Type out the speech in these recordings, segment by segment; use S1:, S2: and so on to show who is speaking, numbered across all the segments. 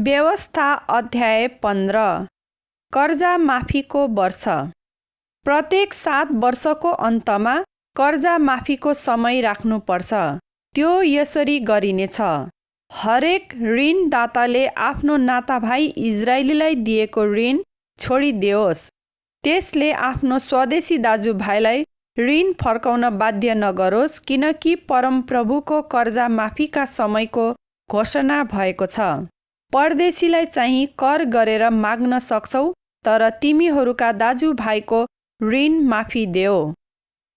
S1: व्यवस्था अध्याय 15 कर्जा माफीको वर्ष। प्रत्येक 7 वर्षको अन्तमा कर्जा माफीको समय राख्नुपर्छ। त्यो यसरी गरिनेछ। हरेक ऋणदाताले आफ्नो नाताभाइ इजरायलीलाई दिएको ऋण छोडिदियोस्। त्यसले आफ्नो स्वदेशी दाजुभाइलाई ऋण फर्काउन बाध्य नगरोस्, किनकि परमप्रभुको कर्जा माफीका समयको घोषणा भएको छ। परदेशीलाई चाहिँ कर गरेर माग्न सक्छौ, तर तिमीहरूका दाजुभाइको ऋण माफी देऊ।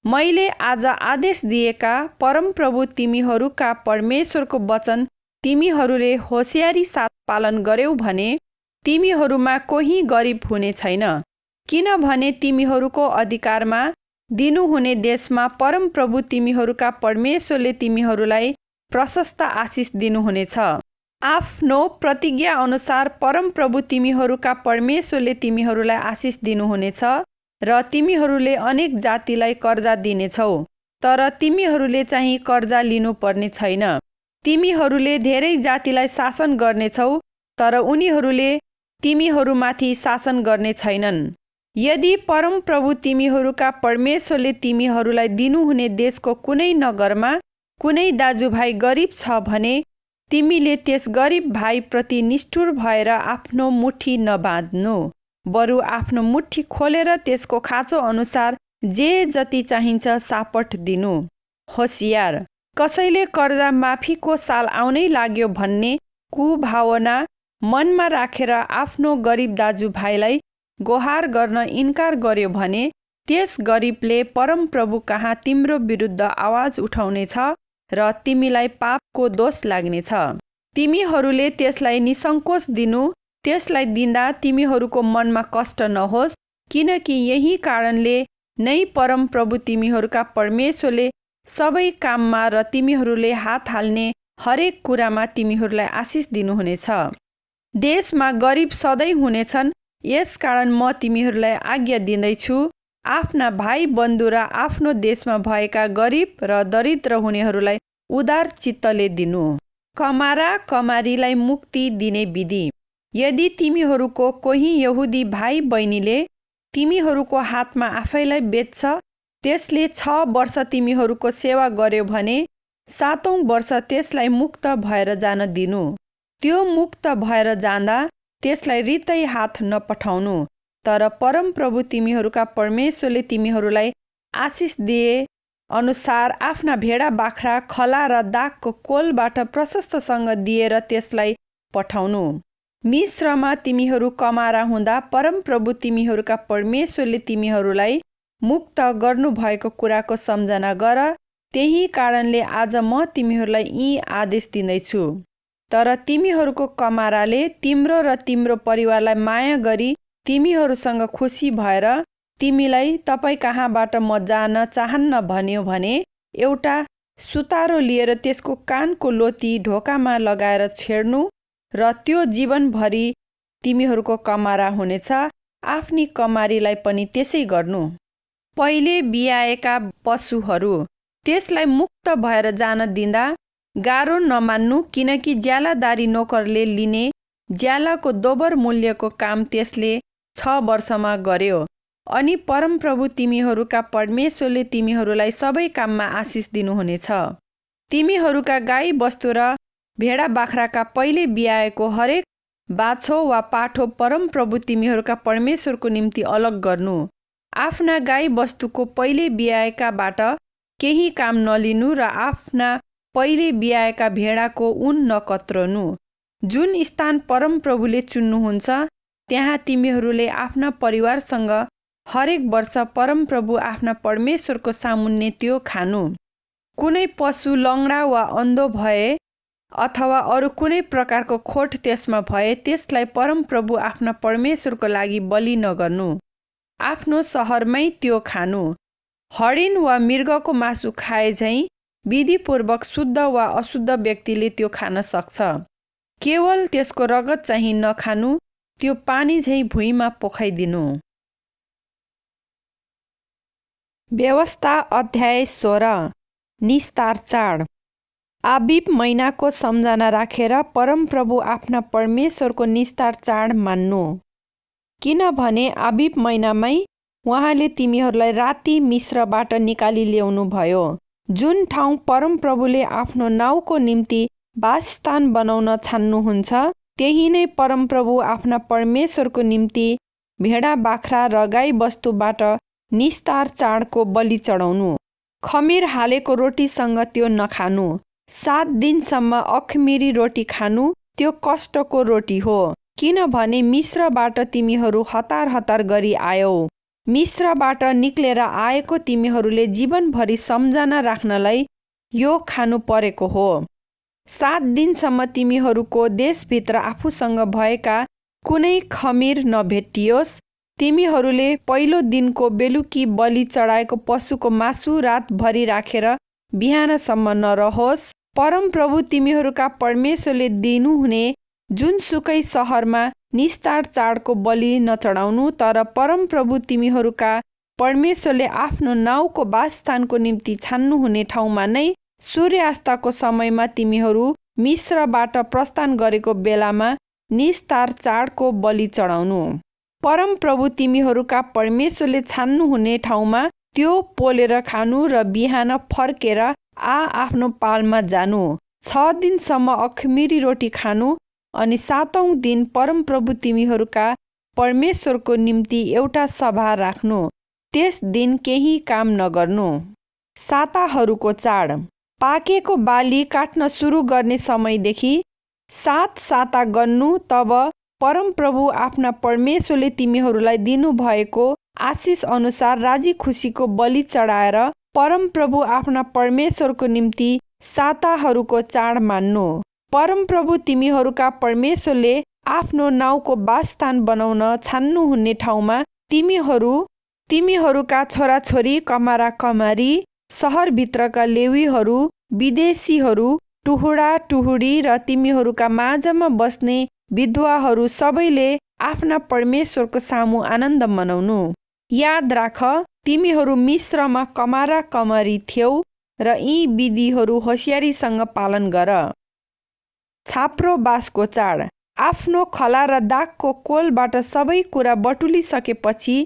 S1: मैले आज आदेश दिएका परमप्रभु तिमीहरूका परमेश्वरको वचन तिमीहरूले होशियारी साथ पालन गर्यौ भने तिमीहरूमा कोही गरिब हुने छैन, किनभने तिमीहरूको अधिकारमा दिनुहुने देशमा परमप्रभु तिमीहरूका परमेश्वरले तिमीहरूलाई प्रशस्त आशिष दिनुहुनेछ। आफ्नो प्रतिज्ञा अनुसार परमप्रभु तिमीहरूका परमेश्वरले तिमीहरूलाई आशिष दिनुहुनेछ र तिमीहरूले अनेक जातिलाई कर्जा दिनेछौ, तर तिमीहरूले चाहिँ कर्जा लिनुपर्ने छैन। तिमीहरूले धेरै जातिलाई शासन गर्नेछौ, तर उनीहरूले तिमीहरूमाथि शासन गर्ने छैनन्। यदि परमप्रभु तिमीहरूका परमेश्वरले तिमीहरूलाई दिनुहुने देशको कुनै नगरमा कुनै दाजुभाइ गरिब छ भने तिमीले त्यस गरिब भाइप्रति निष्ठुर भएर आफ्नो मुट्ठी नबाँध्नु, बरु आफ्नो मुट्ठी खोलेर त्यसको खाँचो अनुसार जे जति चाहिन्छ सापट दिनु। होशियार, कसैले कर्जा माफीको साल आउनै लाग्यो भन्ने कुभावना मनमा राखेर आफ्नो गरिब दाजुभाइलाई गोहार गर्न इन्कार गर्यो भने त्यस गरिबले परमप्रभु कहाँ तिम्रो विरुद्ध आवाज उठाउनेछ र तिमीलाई पापको दोष लाग्नेछ। तिमीहरूले त्यसलाई निसङ्कोच दिनु। त्यसलाई दिँदा तिमीहरूको मनमा कष्ट नहोस्, किनकि यही कारणले नै परमप्रभु तिमीहरूका परमेश्वरले सबै काममा र तिमीहरूले हात हाल्ने हरेक कुरामा तिमीहरूलाई आशिष दिनुहुनेछ। देशमा गरिब सधैँ हुनेछन्, यसकारण म तिमीहरूलाई आज्ञा दिँदैछु, आफ्ना भाइ बन्धु र आफ्नो देशमा भएका गरिब र दरिद्र हुनेहरूलाई उदार चित्तले दिनु। कमारा कमारीलाई मुक्ति दिने विधि। यदि तिमीहरूको कोही यहुदी भाइ बहिनीले तिमीहरूको हातमा आफैलाई बेच्छ, त्यसले 6 वर्ष तिमीहरूको सेवा गर्यो भने 7औं वर्ष त्यसलाई मुक्त भएर जान दिनु। त्यो मुक्त भएर जाँदा त्यसलाई रित्तै हात नपठाउनु, तर परमप्रभु तिमीहरूका परमेश्वरले तिमीहरूलाई आशिष दिए अनुसार आफ्ना भेडा बाख्रा खला र दागको कोलबाट प्रशस्तसँग दिएर त्यसलाई पठाउनु। मिस्रमा तिमीहरू कमारा हुँदा परमप्रभु तिमीहरूका परमेश्वरले तिमीहरूलाई मुक्त गर्नुभएको कुराको सम्झना गर। त्यही कारणले आज म तिमीहरूलाई यी आदेश दिँदैछु। तर तिमीहरूको कमाराले तिम्रो र तिम्रो परिवारलाई माया गरी तिमीहरूसँग खुसी भएर तिमीलाई तपाईँ कहाँबाट म जान चाहन्न भन्यो भने एउटा सुतारो लिएर त्यसको कानको लोती ढोकामा लगाएर छेड्नु र त्यो जीवनभरि तिमीहरूको कमारा हुनेछ। आफ्नी कमारीलाई पनि त्यसै गर्नु। पहिले बियाएका पशुहरू त्यसलाई मुक्त भएर जान दिँदा गाह्रो नमान्नु, किनकि ज्यालादारी नोकरले लिने ज्यालाको दोब्बर मूल्यको काम त्यसले 6 वर्षमा गर्यो। अनि परमप्रभु तिमीहरूका परमेश्वरले तिमीहरूलाई सबै काममा आशिष दिनुहुनेछ। तिमीहरूका गाई बस्तु र भेडा बाख्राका पहिले बियाएको हरेक बाछो वा पाठो परमप्रभु तिमीहरूका परमेश्वरको निम्ति अलग गर्नु। आफ्ना गाई बस्तुको पहिले बियाएकाबाट केही काम नलिनु र आफ्ना पहिले बियाएका भेडाको ऊन नकत्र्याउनु। जुन स्थान परमप्रभुले चुन्नुहुन्छ त्यहाँ तिमीहरूले आफ्ना परिवारसँग हरेक वर्ष परमप्रभु आफ्ना परमेश्वरको सामुन्ने त्यो खानु। कुनै पशु लङ्गडा वा अन्धो भए अथवा अरू कुनै प्रकारको खोट त्यसमा भए त्यसलाई परमप्रभु आफ्ना परमेश्वरको लागि बलि नगर्नु। आफ्नो सहरमै त्यो खानु। हरिण वा मृगको मासु खाए झैँ विधिपूर्वक शुद्ध वा अशुद्ध व्यक्तिले त्यो खान सक्छ। केवल त्यसको रगत चाहिँ नखानु, त्यो पानी झैँ भुइँमा पोखाइदिनु। व्यवस्था अध्याय 16 निस्तार चाड। आबिब महिनाको सम्झना राखेर परमप्रभु आफ्ना परमेश्वरको निस्तार चाड मान्नु, किनभने आबिब महिनामै उहाँले तिमीहरूलाई राति मिस्रबाट निकाली ल्याउनु भयो, जुन ठाउँ परमप्रभुले आफ्नो नाउँको निम्ति वासस्थान बनाउन छान्नुहुन्छ, त्यही नै परमप्रभु आफ्ना परमेश्वरको निम्ति भेडा बाख्रा र गाई बस्तुबाट निस्तार चाडको बलि चढाउनु। खमीर हालेको रोटीसँग त्यो नखानु। 7 दिनसम्म अखमिरी रोटी खानु, त्यो कष्टको रोटी हो, किनभने मिस्रबाट तिमीहरू हतार हतार गरी आयौ। मिस्रबाट निक्लेर आएको तिमीहरूले जीवनभरि सम्झना राख्नलाई यो खानु परेको हो। 7 दिनसम्म तिमीहरूको देशभित्र आफूसँग भएका कुनै खमीर नभेटियोस्। तिमीहरूले पहिलो दिनको बेलुकी बलि चढाएको पशुको मासु रातभरि राखेर बिहानसम्म नरहोस्। परमप्रभु तिमीहरूका परमेश्वरले दिनुहुने जुनसुकै सहरमा निस्तार चाडको बलि नचढाउनु, तर परमप्रभु तिमीहरूका परमेश्वरले आफ्नो नाउँको वासस्थानको निम्ति छान्नुहुने ठाउँमा नै सूर्यास्तको समयमा तिमीहरू मिस्रबाट प्रस्थान गरेको बेलामा निस्तार चाडको बलि चढाउनु। परमप्रभु तिमीहरूका परमेश्वरले छान्नुहुने ठाउँमा त्यो पोलेर खानु र बिहान फर्केर आफ्नो पालमा जानु। 6 दिनसम्म अखमिरी रोटी खानु अनि 7औं दिन परमप्रभु तिमीहरूका परमेश्वरको निम्ति एउटा सभा राख्नु। त्यस दिन केही काम नगर्नु। साताहरूको चाड। पाकेको बाली काट्न सुरु गर्ने समयदेखि 7 साता गर्नु, तब परमप्रभु आफ्ना परमेश्वरले तिमीहरूलाई दिनुभएको आशिष अनुसार राजी खुसीको बलि चढाएर परमप्रभु आफ्ना परमेश्वरको निम्ति साताहरूको चाड मान्नु। परमप्रभु तिमीहरूका परमेश्वरले आफ्नो नाउँको वासस्थान बनाउन छान्नुहुने ठाउँमा तिमीहरूका छोराछोरी, कमारा कमारी, सहरभित्रका लेवीहरू, विदेशीहरू, टुहुडा टुहुडी र तिमीहरूका माझमा बस्ने विधवाहरू सबैले आफ्ना परमेश्वरको सामु आनन्द मनाउनु। याद राख, तिमीहरू मिस्रमा कमारा कमारी थियौ र यी विधिहरू होसियारीसँग पालन गर। छाप्रो बाँसको चाड। आफ्नो खला र दागको कोलबाट सबै कुरा बटुलिसकेपछि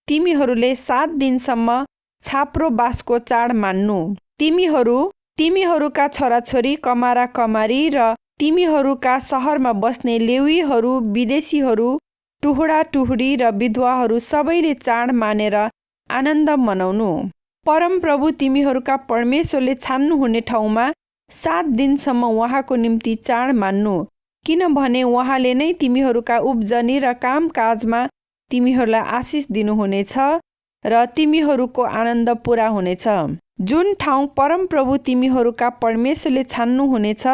S1: तिमीहरूले 7 दिनसम्म छाप्रो बाँसको चाड मान्नु। तिमीहरूका छोराछोरी, कमारा कमारी र तिमीहरूका सहरमा बस्ने लेवीहरू, विदेशीहरू, टुहुडा टुहुडी र विधवाहरू सबैले चाड मानेर आनन्द मनाउनु। परमप्रभु तिमीहरूका परमेश्वरले छान्नुहुने ठाउँमा 7 दिनसम्म उहाँको निम्ति चाड मान्नु, किनभने उहाँले नै तिमीहरूका उब्जनी र कामकाजमा तिमीहरूलाई आशिष दिनुहुनेछ र तिमीहरूको आनन्द पुरा हुनेछ। जुन ठाउँ परमप्रभु तिमीहरूका परमेश्वरले छान्नुहुनेछ,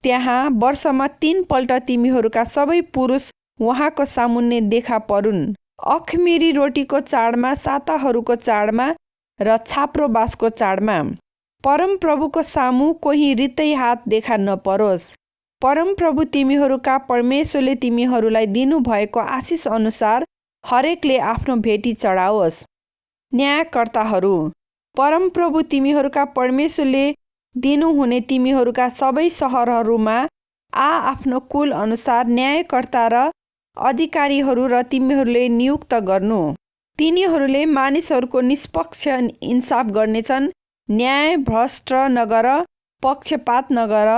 S1: त्यहाँ वर्षमा 3 पल्ट तिमीहरूका सबै पुरुष उहाँको सामुन्ने देखा परुन्। अखमिरी रोटीको चाडमा, साताहरूको चाडमा र छाप्रो बाँसको चाडमा। परमप्रभुको सामु कोही रित्तै हात देखा नपरोस्। परमप्रभु तिमीहरूका परमेश्वरले तिमीहरूलाई दिनुभएको आशिष अनुसार हरेकले आफ्नो भेटी चढाओस्। न्यायकर्ताहरू। परमप्रभु तिमीहरूका परमेश्वरले दिनुहुने तिमीहरूका सबै सहरहरूमा आफ्नो कुल अनुसार न्यायकर्ता र अधिकारीहरू र तिमीहरूले नियुक्त गर्नु। तिनीहरूले मानिसहरूको निष्पक्ष इन्साफ गर्नेछन्। न्याय भ्रष्ट नगर, पक्षपात नगर,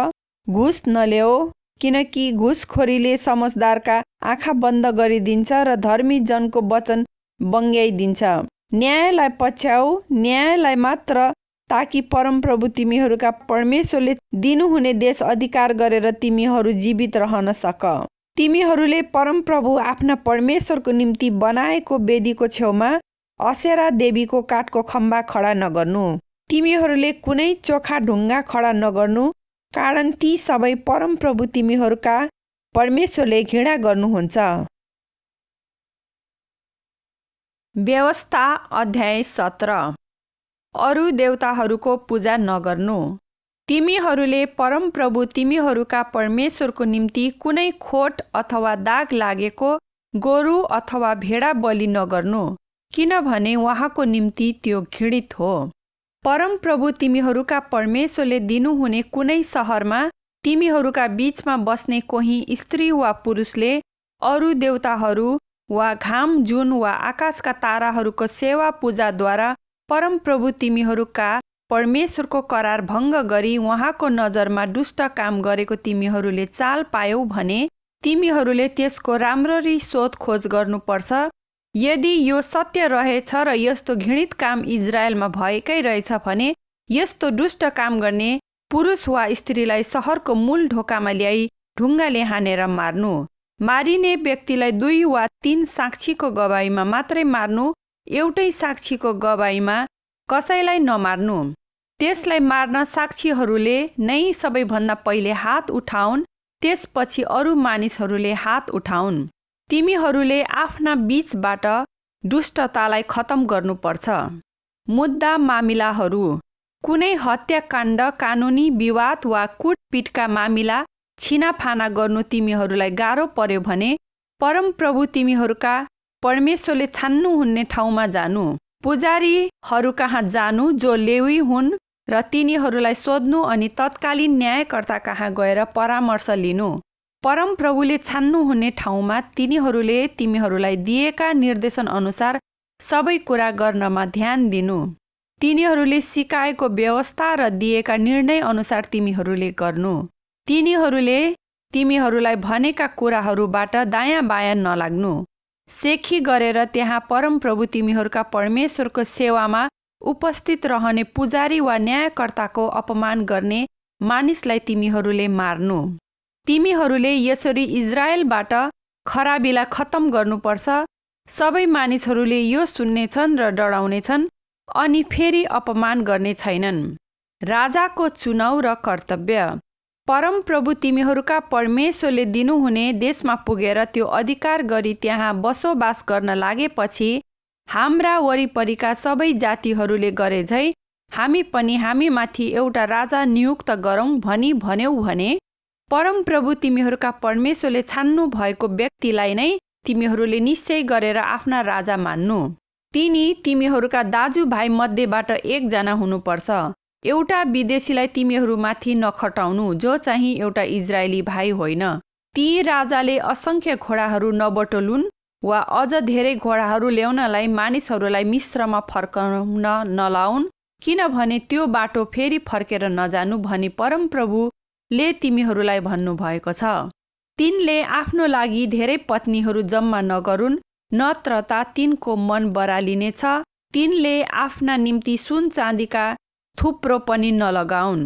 S1: घुस नल्याऊ, किनकि घुसखोरीले समझदारका आँखा बन्द गरिदिन्छ र धर्मी जनको वचन बङ्ग्याइदिन्छ। न्यायलाई पछ्याऊ, न्यायलाई मात्र, ताकि परमप्रभु तिमीहरूका परमेश्वरले दिनुहुने देश अधिकार गरेर तिमीहरू जीवित रहन सक। तिमीहरूले परमप्रभु आफ्ना परमेश्वरको निम्ति बनाएको वेदीको छेउमा असेरा देवीको काठको खम्बा खडा नगर्नु। तिमीहरूले कुनै चोखा ढुङ्गा खडा नगर्नु, कारण ती सबै परमप्रभु तिमीहरूका परमेश्वरले घृणा गर्नुहुन्छ। व्यवस्था अध्याय 17। अरू देवताहरूको पूजा नगर्नु। तिमीहरूले परमप्रभु तिमीहरूका परमेश्वरको निम्ति कुनै खोट अथवा दाग लागेको गोरु अथवा भेडा बलि नगर्नु, किनभने उहाँको निम्ति त्यो घृणित हो। परमप्रभु तिमीहरूका परमेश्वरले दिनुहुने कुनै शहरमा तिमीहरूका बीचमा बस्ने कोही स्त्री वा पुरुषले अरू देवताहरू वा घाम जुन वा आकाशका ताराहरूको सेवा पूजाद्वारा परमप्रभु तिमीहरूका परमेश्वरको करार भङ्ग गरी उहाँको नजरमा दुष्ट काम गरेको तिमीहरूले चाल पायौ भने तिमीहरूले त्यसको राम्ररी सोधखोज गर्नुपर्छ। यदि यो सत्य रहेछ र यस्तो घृणित काम इजरायलमा भएकै रहेछ भने यस्तो दुष्ट काम गर्ने पुरुष वा स्त्रीलाई सहरको मूल ढोकामा ल्याई ढुङ्गाले हानेर मार्नु। मारिने व्यक्तिलाई 2 वा 3 साक्षीको गवाईमा मात्रै मार्नु, एउटै साक्षीको गवाईमा कसैलाई नमार्नु। त्यसलाई मार्न साक्षीहरूले नै सबैभन्दा पहिले हात उठाउन्, त्यसपछि अरू मानिसहरूले हात उठाउन्। तिमीहरूले आफ्ना बीचबाट दुष्टतालाई खतम गर्नुपर्छ। मुद्दा मामिलाहरू, कुनै हत्याकाण्ड, कानुनी विवाद वा कुटपिटका मामिला छिनाफाना गर्नु तिमीहरूलाई गाह्रो पर्यो भने परमप्रभु तिमीहरूका परमेश्वरले छान्नुहुने ठाउँमा जानु, पुजारीहरू कहाँ जानु जो लेवी हुन् र तिनीहरूलाई सोध्नु अनि तत्कालीन न्यायकर्ता कहाँ गएर परामर्श लिनु। परमप्रभुले छान्नुहुने ठाउँमा तिनीहरूले तिमीहरूलाई दिएका निर्देशन अनुसार सबै कुरा गर्नमा ध्यान दिनु। तिनीहरूले सिकाएको व्यवस्था र दिएका निर्णय अनुसार तिमीहरूले गर्नु। तिनीहरूले तिमीहरूलाई भनेका कुराहरूबाट दायाँ बायाँ नलाग्नु। सेखी गरेर त्यहाँ परमप्रभु तिमीहरूका परमेश्वरको सेवामा उपस्थित रहने पुजारी वा न्यायकर्ताको अपमान गर्ने मानिसलाई तिमीहरूले मार्नु। तिमीहरूले यसरी इजरायलबाट खराबीलाई खत्म गर्नुपर्छ। सबै मानिसहरूले यो सुन्नेछन् र डराउनेछन् अनि फेरि अपमान गर्ने छैनन्। राजाको चुनाव र कर्तव्य। परमप्रभु तिमीहरूका परमेश्वरले दिनुहुने देशमा पुगेर त्यो अधिकार गरी त्यहाँ बसोबास गर्न लागेपछि हाम्रा वरिपरिका सबै जातिहरूले गरे झै हामी पनि हामीमाथि एउटा राजा नियुक्त गरौँ भनी भन्यौ भने परमप्रभु तिमीहरूका परमेश्वरले छान्नु भएको व्यक्तिलाई नै तिमीहरूले निश्चय गरेर आफ्ना राजा मान्नु। तिमीहरूका दाजुभाइ मध्येबाट एकजना हुनुपर्छ। एउटा विदेशीलाई तिमीहरूमाथि नखटाउनु जो चाहिँ एउटा इजरायली भाइ होइन। ती राजाले असङ्ख्य घोडाहरू नबटोलुन् वा अझ धेरै घोडाहरू ल्याउनलाई मानिसहरूलाई मिस्रमा फर्काउन नलाउन्, किनभने त्यो बाटो फेरि फर्केर नजानु भनी परमप्रभुले तिमीहरूलाई भन्नुभएको छ। तिनले आफ्नो लागि धेरै पत्नीहरू जम्मा नगरून्, नत्र ता तिनको मन बरालिनेछ। तिनले आफ्ना निम्ति सुन चाँदीका थुप्रो पनि नलगाउन्।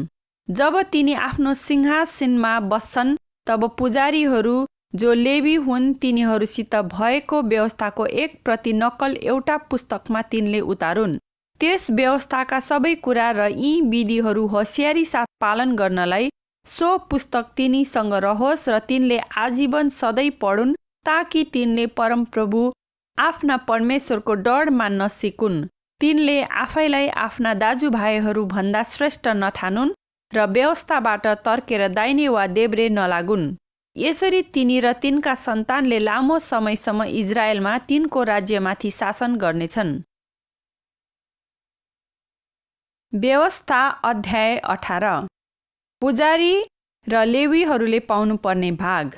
S1: जब तिनी आफ्नो सिंहासनमा बस्छन् तब पुजारीहरू जो लेवी हुन् तिनीहरूसित भएको व्यवस्थाको एक प्रति नक्कल एउटा पुस्तकमा तिनले उतारुन्। त्यस व्यवस्थाका सबै कुरा र यी विधिहरू होसियारी साथ पालन गर्नलाई सो पुस्तक तिनीसँग रहोस् र तिनले आजीवन सधैँ पढुन्, ताकि तिनले परमप्रभु आफ्ना परमेश्वरको डर मान्न सिकुन्। तिनले आफैलाई आफ्ना दाजुभाइहरू भन्दा श्रेष्ठ नठानुन् र व्यवस्थाबाट तर्केर दाहिने वा देब्रे नलागुन्। यसरी तिनी र तिनका सन्तानले लामो समयसम्म इजरायलमा तिनको राज्यमाथि शासन गर्नेछन्। व्यवस्था अध्याय 18। पुजारी र लेवीहरूले पाउनुपर्ने भाग।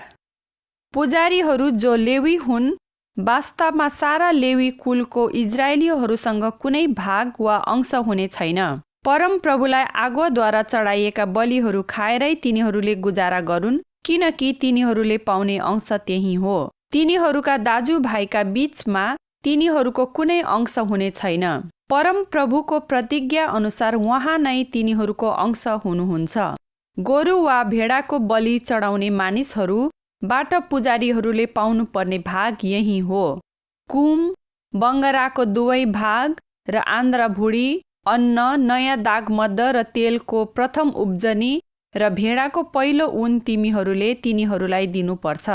S1: पुजारीहरू जो लेवी हुन् वास्तवमा सारा लेवी कुलको इजरायलीहरूसँग कुनै भाग वा अंश हुने छैन। परमप्रभुलाई आगोद्वारा चढाइएका बलिहरू खाएरै तिनीहरूले गुजारा गरून्, किनकि तिनीहरूले पाउने अंश त्यही हो। तिनीहरूका दाजुभाइका बीचमा तिनीहरूको कुनै अंश हुने छैन। परमप्रभुको प्रतिज्ञा अनुसार उहाँ नै तिनीहरूको अंश हुनुहुन्छ। गोरु वा भेडाको बलि चढाउने मानिसहरूबाट पुजारीहरूले पाउनुपर्ने भाग यही हो। कुम, बङ्गराको 2 भाग र आन्द्रा भुडी, अन्न, नयाँ दागमद्द र तेलको प्रथम उब्जनी र भेडाको पहिलो ऊन तिनीहरूलाई दिनुपर्छ,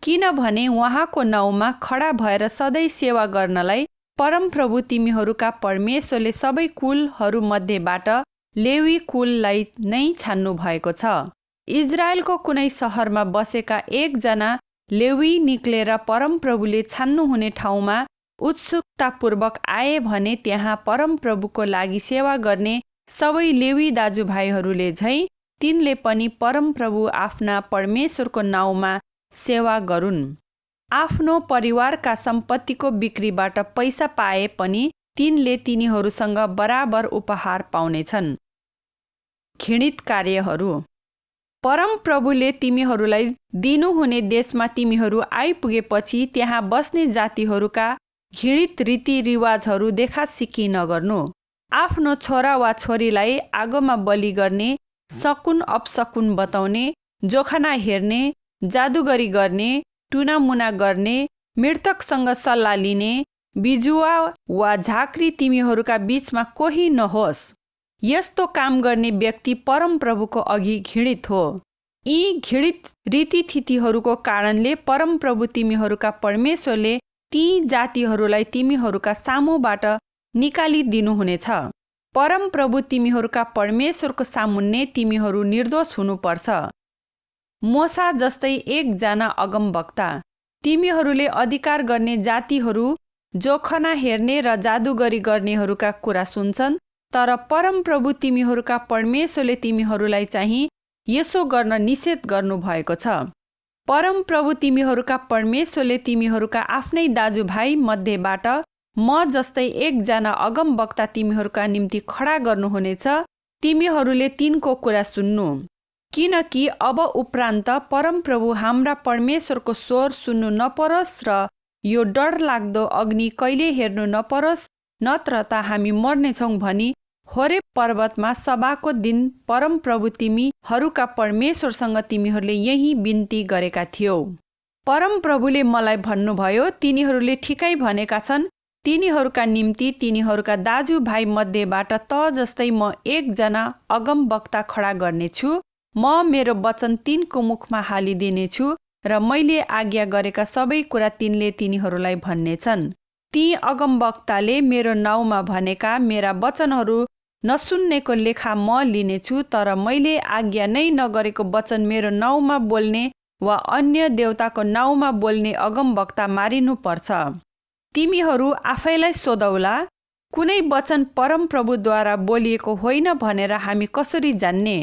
S1: किनभने उहाँको नाउँमा खडा भएर सधैँ सेवा गर्नलाई परमप्रभु तिमीहरूका परमेश्वरले सबै कुलहरूमध्येबाट लेवी कुललाई नै छान्नु भएको छ। इजरायलको कुनै सहरमा बसेका एकजना लेवी निक्लेर परमप्रभुले छान्नुहुने ठाउँमा उत्सुकतापूर्वक आए भने त्यहाँ परमप्रभुको लागि सेवा गर्ने सबै लेवी दाजुभाइहरूले झैँ तिनले पनि परमप्रभु आफ्ना परमेश्वरको नाउँमा सेवा गरून्। आफ्नो परिवारका सम्पत्तिको बिक्रीबाट पैसा पाए पनि तिनले तिनीहरूसँग बराबर उपहार पाउनेछन्। घृणित कार्यहरू। परमप्रभुले तिमीहरूलाई दिनुहुने देशमा तिमीहरू आइपुगेपछि त्यहाँ बस्ने जातिहरूका घृणित रीतिरिवाजहरू देखासिकी नगर्नु। आफ्नो छोरा वा छोरीलाई आगोमा बलि गर्ने, शकुन अपशकुन बताउने, जोखना हेर्ने, जादुगरी गर्ने, टुनामुना गर्ने, मृतकसँग सल्लाह लिने, बिजुवा वा झाँक्री तिमीहरूका बीचमा कोही नहोस्। यस्तो काम गर्ने व्यक्ति परमप्रभुको अघि घृणित हो। यी घृणित रीतिथितिहरूको कारणले परमप्रभु तिमीहरूका परमेश्वरले ती जातिहरूलाई तिमीहरूका सामुबाट निकालिदिनुहुनेछ। परमप्रभु तिमीहरूका परमेश्वरको सामुन्ने तिमीहरू निर्दोष हुनुपर्छ। मोसा जस्तै एकजना अगमवक्ता। तिमीहरूले अधिकार गर्ने जातिहरू जोखना हेर्ने र जादुगरी गर्नेहरूका कुरा सुन्छन्, तर परमप्रभु तिमीहरूका परमेश्वरले तिमीहरूलाई चाहिँ यसो गर्न निषेध गर्नुभएको छ। परमप्रभु तिमीहरूका परमेश्वरले तिमीहरूका आफ्नै दाजुभाइ मध्येबाट म जस्तै एकजना अगमवक्ता तिमीहरूका निम्ति खडा गर्नुहुनेछ। तिमीहरूले तिनको कुरा सुन्नु, किनकि अब उपरान्त परमप्रभु हाम्रा परमेश्वरको स्वर सुन्नु नपरोस् र यो डरलाग्दो अग्नि कहिले हेर्नु नपरोस्, नत्र त हामी मर्नेछौँ भनी होरेब पर्वतमा सभाको दिन परमप्रभु तिमीहरूका परमेश्वरसँग तिमीहरूले यही बिन्ती गरेका थियौ। परमप्रभुले मलाई भन्नुभयो, तिनीहरूले ठिकै भनेका छन्। तिनीहरूका निम्ति तिनीहरूका दाजुभाइ मध्येबाट त जस्तै म एकजना अगमवक्ता खडा गर्नेछु। म मेरो वचन तिनको मुखमा हालिदिनेछु र मैले आज्ञा गरेका सबै कुरा तिनले तिनीहरूलाई भन्नेछन्। ती अगमवक्ताले मेरो नाउँमा भनेका मेरा वचनहरू नसुन्नेको लेखा म लिनेछु, तर मैले आज्ञा नै नगरेको वचन मेरो नाउँमा बोल्ने वा अन्य देवताको नाउँमा बोल्ने अगमवक्ता मारिनुपर्छ। तिमीहरू आफैलाई सोधौला, कुनै वचन परमप्रभुद्वारा बोलिएको होइन भनेर हामी कसरी जान्ने?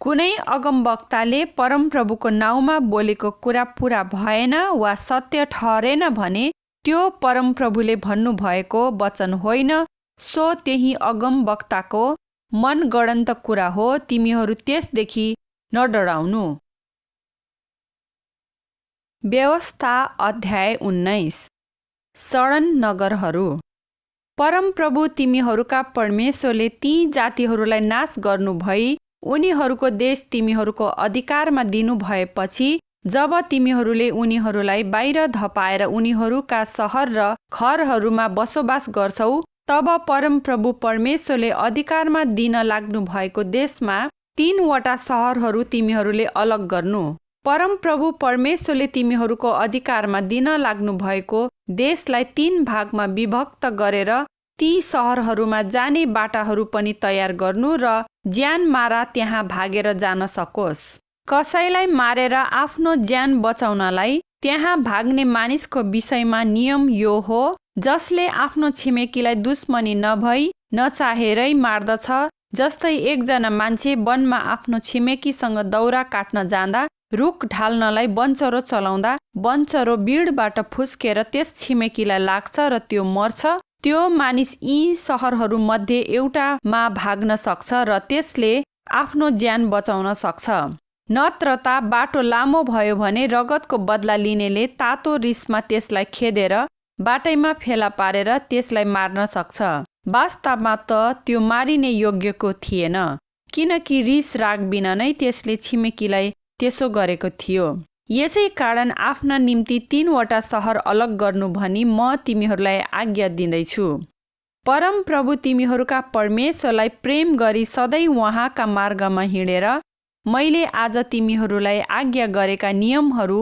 S1: कुनै अगमवक्ताले परमप्रभुको नाउँमा बोलेको कुरा पूरा भएन वा सत्य ठहरेन भने त्यो परमप्रभुले भन्नुभएको वचन होइन, सो त्यही अगमवक्ताको मनगढन्त कुरा हो। तिमीहरू त्यसदेखि नडराउनु। व्यवस्था अध्याय 19। शरण नगरहरू। परमप्रभु तिमीहरूका परमेश्वरले ती जातिहरूलाई नाश गर्नुभई उनीहरूको देश तिमीहरूको अधिकारमा दिनुभएपछि, जब तिमीहरूले उनीहरूलाई बाहिर धपाएर उनीहरूका सहर र घरहरूमा बसोबास गर्छौ, तब परमप्रभु परमेश्वरले अधिकारमा दिन लाग्नु भएको देशमा 3 वटा सहरहरू तिमीहरूले अलग गर्नु। परमप्रभु परमेश्वरले तिमीहरूको अधिकारमा दिन लाग्नु भएको देशलाई 3 भागमा विभक्त गरेर ती सहरहरूमा जाने बाटाहरू पनि तयार गर्नु र ज्यान मारा त्यहाँ भागेर जान सकोस्। कसैलाई मारेर आफ्नो ज्यान बचाउनलाई त्यहाँ भाग्ने मानिसको विषयमा नियम यो हो, जसले आफ्नो छिमेकीलाई दुश्मनी नभई नचाहेरै मार्दछ। जस्तै एकजना मान्छे वनमा आफ्नो छिमेकीसँग दाउरा काट्न जाँदा रुख ढाल्नलाई बन्चरो चलाउँदा बन्चरो बिडबाट फुस्केर त्यस छिमेकीलाई लाग्छ र त्यो मर्छ। त्यो मानिस यी सहरहरू मध्ये एउटामा भाग्न सक्छ र त्यसले आफ्नो ज्यान बचाउन सक्छ। नत्र त बाटो लामो भयो भने रगतको बदला लिनेले तातो रिसमा त्यसलाई खेदेर बाटैमा फेला पारेर त्यसलाई मार्न सक्छ। वास्तवमा त त्यो मारिने योग्यको थिएन, किनकि रिस राग बिना नै त्यसले छिमेकीलाई त्यसो गरेको थियो। यसै कारण आफ्ना निम्ति 3 वटा सहर अलग गर्नु भनी म तिमीहरूलाई आज्ञा दिँदैछु। परमप्रभु तिमीहरूका परमेश्वरलाई प्रेम गरी सधैँ उहाँका मार्गमा हिँडेर मैले आज तिमीहरूलाई आज्ञा गरेका नियमहरू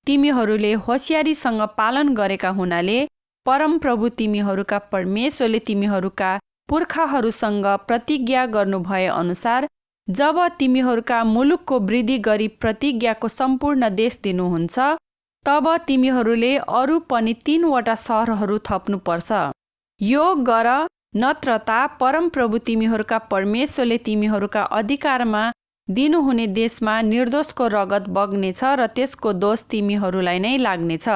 S1: तिमीहरूले होशियारीसँग पालन गरेका हुनाले परमप्रभु तिमीहरूका परमेश्वरले तिमीहरूका पुर्खाहरूसँग प्रतिज्ञा गर्नुभए अनुसार जब तिमीहरूका मुलुकको वृद्धि गरी प्रतिज्ञाको सम्पूर्ण देश दिनुहुन्छ, तब तिमीहरूले अरू पनि 3 वटा सहरहरू थप्नुपर्छ। यो गर, नत्रता परमप्रभु तिमीहरूका परमेश्वरले तिमीहरूका अधिकारमा दिनुहुने देशमा निर्दोषको रगत बग्नेछ र त्यसको दोष तिमीहरूलाई नै लाग्नेछ।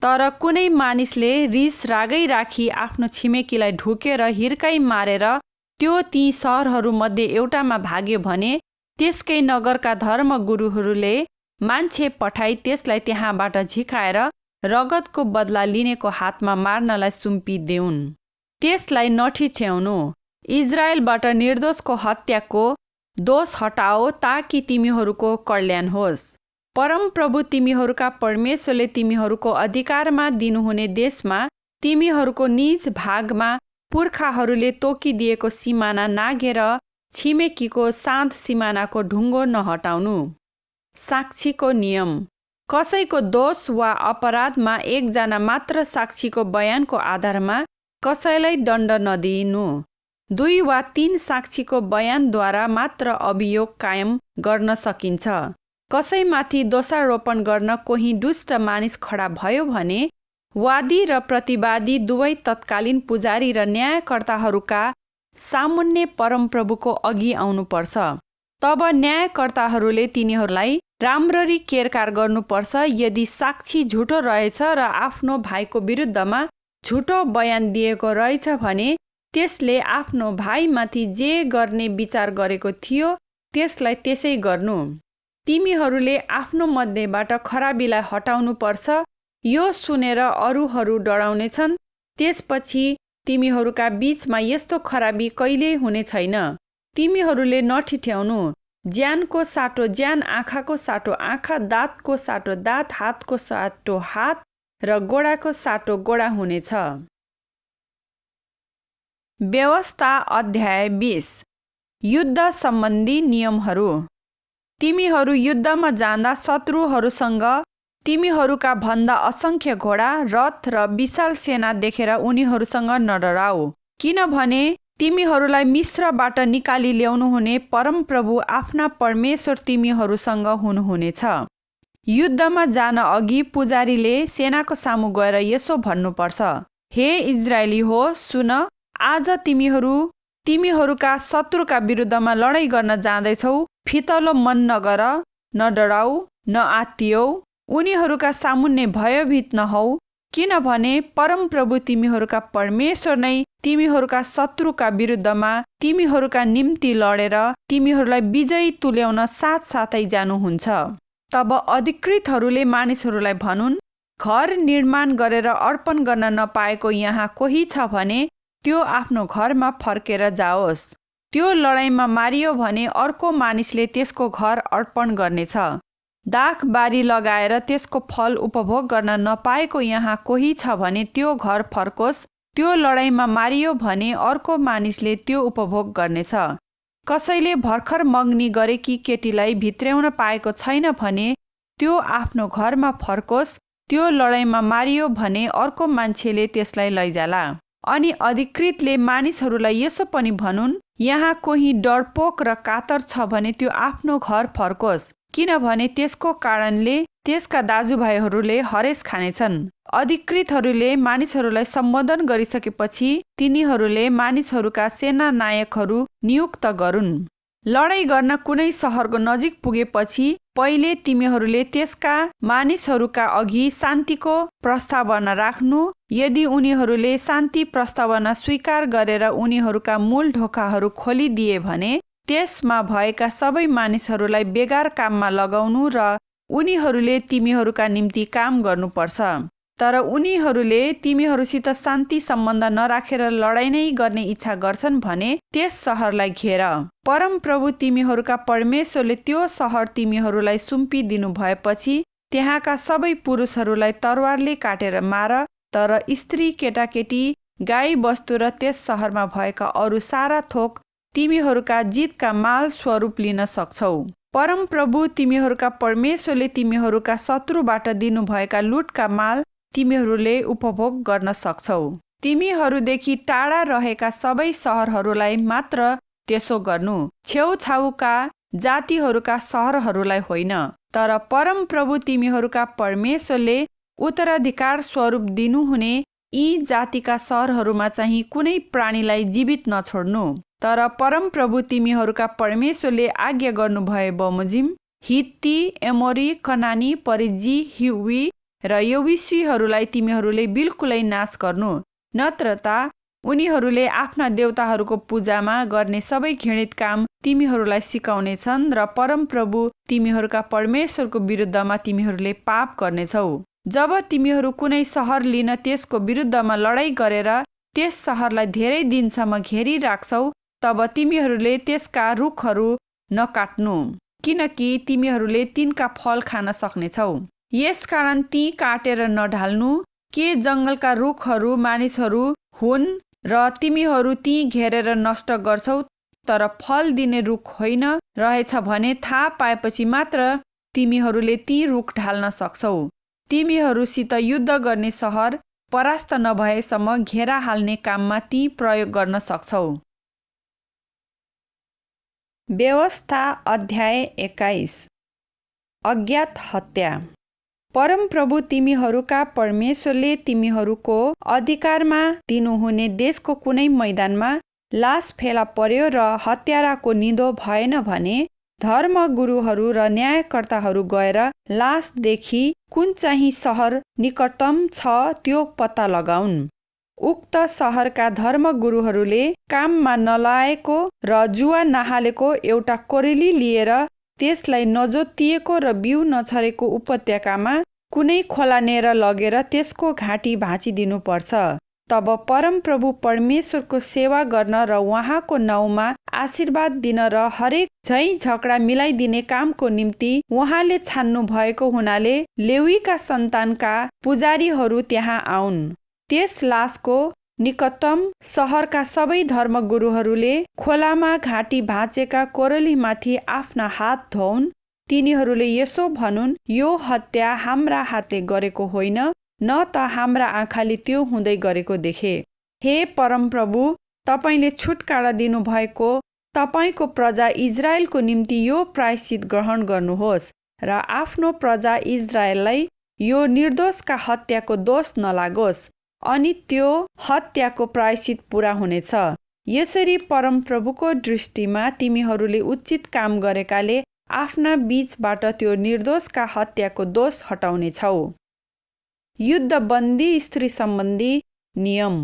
S1: तर कुनै मानिसले रिस रागै राखी आफ्नो छिमेकीलाई ढुकेर हिर्काइ मारेर त्यो ती सहरहरूमध्ये एउटामा भाग्यो भने त्यसकै नगरका धर्मगुरुहरूले मान्छे पठाई त्यसलाई त्यहाँबाट झिकाएर रगतको बदला लिनेको हातमा मार्नलाई सुम्पिदेऊन्। त्यसलाई नठिठ्याउनु। इजरायलबाट निर्दोषको हत्याको दोष हटाओ ताकि तिमीहरूको कल्याण होस्। परमप्रभु तिमीहरूका परमेश्वरले तिमीहरूको अधिकारमा दिनुहुने देशमा तिमीहरूको निज भागमा पुर्खाहरूले तोकिदिएको सिमाना नाघेर छिमेकीको साँध सिमानाको ढुङ्गो नहटाउनु। साक्षीको नियम। कसैको दोष वा अपराधमा एकजना मात्र साक्षीको बयानको आधारमा कसैलाई दण्ड नदिनु। 2 वा 3 साक्षीको बयानद्वारा मात्र अभियोग कायम गर्न सकिन्छ। कसैमाथि दोषारोपण गर्न कोही दुष्ट मानिस खडा भयो भने वादी र प्रतिवादी दुवै तत्कालीन पुजारी र न्यायकर्ताहरूका सामुन्ने परमप्रभुको अघि आउनुपर्छ। तब न्यायकर्ताहरूले तिनीहरूलाई राम्ररी केरकार गर्नुपर्छ। यदि साक्षी झुटो रहेछ र आफ्नो भाइको विरुद्धमा झुटो बयान दिएको रहेछ भने त्यसले आफ्नो भाइमाथि जे गर्ने विचार गरेको थियो त्यसलाई त्यसै गर्नु। तिमीहरूले आफ्नो मध्येबाट खराबीलाई हटाउनुपर्छ। यो सुनेर अरूहरू डराउनेछन्। त्यसपछि तिमीहरूका बीचमा यस्तो खराबी कहिल्यै हुने छैन। तिमीहरूले नठिठ्याउनु। ज्यानको साटो ज्यान, आँखाको साटो आँखा, दाँतको साटो दाँत, हातको साटो हात र गोडाको साटो गोडा हुनेछ। व्यवस्था अध्याय 20। युद्ध सम्बन्धी नियमहरू। तिमीहरू युद्धमा जाँदा शत्रुहरूसँग तिमीहरूका भन्दा असङ्ख्य घोडा, रथ र विशाल सेना देखेर उनीहरूसँग नडराऊ, किनभने तिमीहरूलाई मिस्रबाट निकाली ल्याउनुहुने परमप्रभु आफ्ना परमेश्वर तिमीहरूसँग हुनुहुनेछ। युद्धमा जान अघि पुजारीले सेनाको सामु गएर यसो भन्नुपर्छ, हे इजरायली हो, सुन, आज तिमीहरूका शत्रुका विरुद्धमा लडाईँ गर्न जाँदैछौ। फितलो मन नगर, न डराऊ, न आत्तियौ, उनीहरूका सामुन्ने भयभीत नहौ, किनभने परमप्रभु तिमीहरूका परमेश्वर नै तिमीहरूका शत्रुका विरुद्धमा तिमीहरूका निम्ति लडेर तिमीहरूलाई विजयी तुल्याउन साथसाथै जानुहुन्छ। तब अधिकृतहरूले मानिसहरूलाई भनुन्, घर निर्माण गरेर अर्पण गर्न नपाएको यहाँ कोही छ भने त्यो आफ्नो घरमा फर्केर जाओस्। त्यो लडाईँमा मारियो भने अर्को मानिसले त्यसको घर अर्पण गर्नेछ। दाखबारी लगाएर त्यसको फल उपभोग गर्न नपाएको यहाँ कोही छ भने त्यो घर फर्कोस्। त्यो लडाईँमा मारियो भने अर्को मानिसले त्यो उपभोग गर्नेछ। कसैले भर्खर मग्नी गरेकी केटीलाई भित्र्याउन पाएको छैन भने त्यो आफ्नो घरमा फर्कोस्। त्यो लडाईँमा मारियो भने अर्को मान्छेले त्यसलाई लैजाला। अनि अधिकृतले मानिसहरूलाई यसो पनि भनुन्, यहाँ कोही डरपोक र कातर छ भने त्यो आफ्नो घर फर्कोस्, किनभने त्यसको कारणले त्यसका दाजुभाइहरूले हरेस खानेछन्। अधिकृतहरूले मानिसहरूलाई सम्बोधन गरिसकेपछि तिनीहरूले मानिसहरूका सेना नायकहरू नियुक्त गरून्। लडाईँ गर्न कुनै सहरको नजिक पुगेपछि पहिले तिमीहरूले त्यसका मानिसहरूका अघि शान्तिको प्रस्तावना राख्नु। यदि उनीहरूले शान्ति प्रस्तावना स्वीकार गरेर उनीहरूका मूल ढोकाहरू खोलिदिए भने त्यसमा भएका सबै मानिसहरूलाई बेगार काममा लगाउनु र उनीहरूले तिमीहरूका निम्ति काम गर्नुपर्छ। तर उनीहरूले तिमीहरूसित शान्ति सम्बन्ध नराखेर लडाईँ नै गर्ने इच्छा गर्छन् भने त्यस सहरलाई घेर। परमप्रभु तिमीहरूका परमेश्वरले त्यो सहर तिमीहरूलाई सुम्पिदिनु भएपछि त्यहाँका सबै पुरुषहरूलाई तरवारले काटेर मार, तर स्त्री, केटाकेटी, गाई बस्तु र त्यस सहरमा भएका अरू सारा थोक तिमीहरूका जितका माल स्वरूप लिन सक्छौ। परमप्रभु तिमीहरूका परमेश्वरले तिमीहरूका शत्रुबाट दिनुभएका लुटका माल तिमीहरूले उपभोग गर्न सक्छौ। तिमीहरूदेखि टाढा रहेका सबै सहरहरूलाई मात्र त्यसो गर्नु। छेउछाउका जातिहरूका सहरहरूलाई होइन, तर परमप्रभु तिमीहरूका परमेश्वरले उत्तराधिकार स्वरूप दिनुहुने यी जातिका सहरहरूमा चाहिँ कुनै प्राणीलाई जीवित नछोड्नु। तर परमप्रभु तिमीहरूका परमेश्वरले आज्ञा गर्नुभए बमोजिम हित्ती, एमोरी, कनानी, परिजी, हिव्वी र यबुसीहरूलाई तिमीहरूले बिल्कुलै नाश गर्नु, नत्र त उनीहरूले आफ्ना देवताहरूको पूजामा गर्ने सबै घृणित काम तिमीहरूलाई सिकाउनेछन् र परमप्रभु तिमीहरूका परमेश्वरको विरुद्धमा तिमीहरूले पाप गर्नेछौ। जब तिमीहरू कुनै सहर लिन त्यसको विरुद्धमा लडाईँ गरेर त्यस सहरलाई धेरै दिनसम्म घेरिराख्छौ, तब तिमीहरूले त्यसका रुखहरू नकाट्नु, किनकि तिमीहरूले तिनका फल खान सक्नेछौ। यसकारण ती काटेर नढाल्नु। के जङ्गलका रुखहरू मानिसहरू हुन् र तिमीहरू ती घेरेर नष्ट गर्छौ, तर फल दिने रुख होइन रहेछ भने थाहा पाएपछि मात्र तिमीहरूले ती रुख ढाल्न सक्छौ। तिमीहरूसित युद्ध गर्ने सहर परास्त नभएसम्म घेरा हाल्ने काममा ती प्रयोग गर्न सक्छौ। व्यवस्था अध्याय 21। अज्ञात हत्या। परमप्रभु तिमीहरूका परमेश्वरले तिमीहरूको अधिकारमा दिनुहुने देशको कुनै मैदानमा लास फेला पर्यो र हत्याराको निधो भएन भने धर्मगुरुहरू र न्यायकर्ताहरू गएर लासदेखि कुन चाहिँ सहर निकटतम छ त्यो पत्ता लगाउन्। उक्त सहरका धर्मगुरुहरूले काममा नलाएको र जुवा नहालेको एउटा कोरेली लिएर त्यसलाई नजोतिएको र बिउ नछरेको उपत्यकामा कुनै खोलानेर लगेर त्यसको घाँटी भाँचिदिनुपर्छ। तब परमप्रभु परमेश्वरको सेवा गर्न र उहाँको नाउँमा आशीर्वाद दिन र हरेक झैँ झगडा मिलाइदिने कामको निम्ति उहाँले छान्नु भएको हुनाले लेवीका सन्तानका पुजारीहरू त्यहाँ आउन्। त्यस लासको निकटतम सहरका सबै धर्मगुरुहरूले खोलामा घाँटी भाँचेका कोरेलीमाथि आफ्ना हात धोउन्। तिनीहरूले यसो भनुन्, यो हत्या हाम्रा हातले गरेको होइन, न त हाम्रा आँखाले त्यो हुँदै गरेको देखे। हे परमप्रभु, तपाईँले छुटकारा दिनुभएको तपाईँको प्रजा इजरायलको निम्ति यो प्रायश्चित ग्रहण गर्नुहोस् र आफ्नो प्रजा इजरायललाई यो निर्दोषका हत्याको दोष नलागोस्, अनि त्यो हत्याको प्रायश्चित पूरा हुनेछ। यसरी परमप्रभुको दृष्टिमा तिमीहरूले उचित काम गरेकाले आफ्ना बीचबाट त्यो निर्दोषका हत्याको दोष हटाउनेछौ। युद्धबन्दी स्त्री सम्बन्धी नियम।